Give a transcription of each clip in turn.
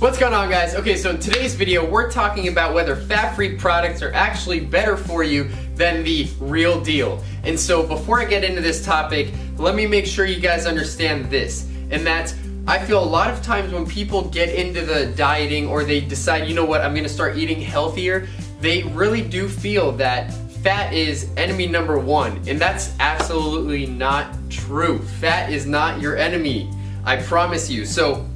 What's going on, guys? Okay, so in today's video we're talking about whether fat-free products are actually better for you than the real deal. And so before I get into this topic, let me make sure you guys understand this, and that's I feel a lot of times when people get into the dieting or they decide, you know what, I'm gonna start eating healthier, they really do feel that fat is enemy number one, and that's absolutely not true. Fat is not your enemy, I promise you. So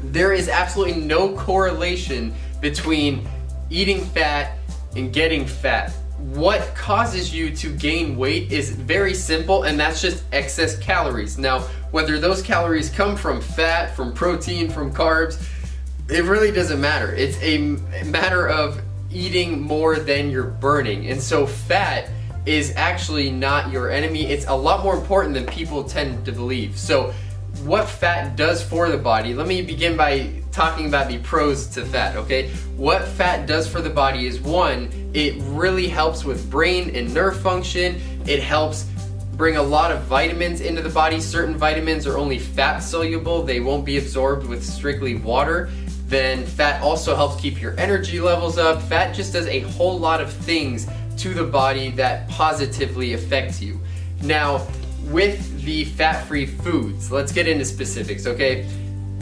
there is absolutely no correlation between eating fat and getting fat. What causes you to gain weight is very simple, and that's just excess calories. Now, whether those calories come from fat, from protein, from carbs, it really doesn't matter. It's a matter of eating more than you're burning. And so fat is actually not your enemy. It's a lot more important than people tend to believe. So what fat does for the body, let me begin by talking about the pros to fat, okay? What fat does for the body is, one, it really helps with brain and nerve function. It helps bring a lot of vitamins into the body. Certain vitamins are only fat soluble, they won't be absorbed with strictly water. Then fat also helps keep your energy levels up. Fat just does a whole lot of things to the body that positively affect you. Now, with the fat-free foods, let's get into specifics, okay?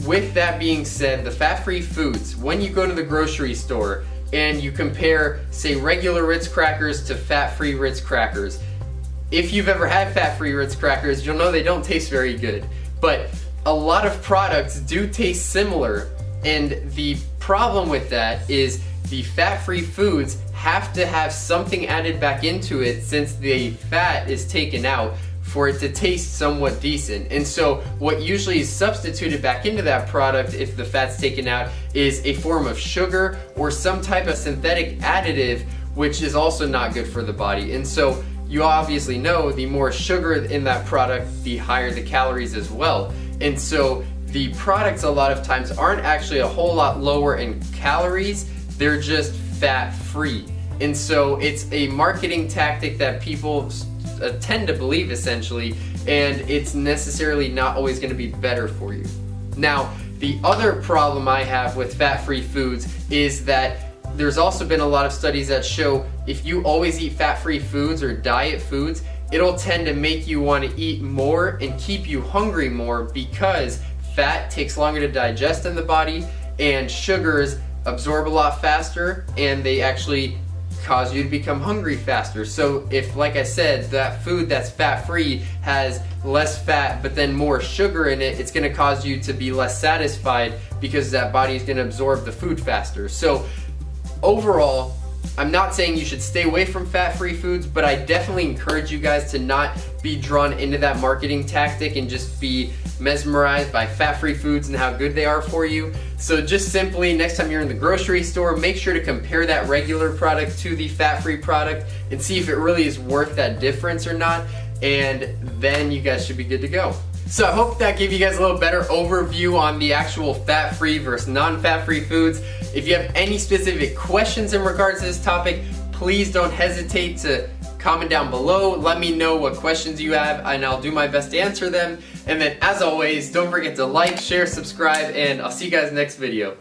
With that being said, the fat-free foods, when you go to the grocery store and you compare, say, regular Ritz crackers to fat-free Ritz crackers, if you've ever had fat-free Ritz crackers, you'll know they don't taste very good. But a lot of products do taste similar, and the problem with that is the fat-free foods have to have something added back into it since the fat is taken out for it to taste somewhat decent. And so what usually is substituted back into that product, if the fat's taken out, is a form of sugar or some type of synthetic additive, which is also not good for the body. And so you obviously know the more sugar in that product, the higher the calories as well. And so the products a lot of times aren't actually a whole lot lower in calories, they're just fat-free. And so it's a marketing tactic that people tend to believe, essentially, and it's necessarily not always going to be better for you. Now, the other problem I have with fat-free foods is that there's also been a lot of studies that show if you always eat fat-free foods or diet foods, it'll tend to make you want to eat more and keep you hungry more, because fat takes longer to digest in the body and sugars absorb a lot faster, and they actually cause you to become hungry faster. So if, like I said, that food that's fat-free has less fat but then more sugar in it, it's gonna cause you to be less satisfied because that body is gonna absorb the food faster. So overall, I'm not saying you should stay away from fat-free foods, but I definitely encourage you guys to not be drawn into that marketing tactic and just be mesmerized by fat-free foods and how good they are for you. So just simply, next time you're in the grocery store, make sure to compare that regular product to the fat-free product and see if it really is worth that difference or not, and then you guys should be good to go. So I hope that gave you guys a little better overview on the actual fat-free versus non-fat-free foods. If you have any specific questions in regards to this topic, please don't hesitate to comment down below. Let me know what questions you have, and I'll do my best to answer them. And then, as always, don't forget to like, share, subscribe, and I'll see you guys next video.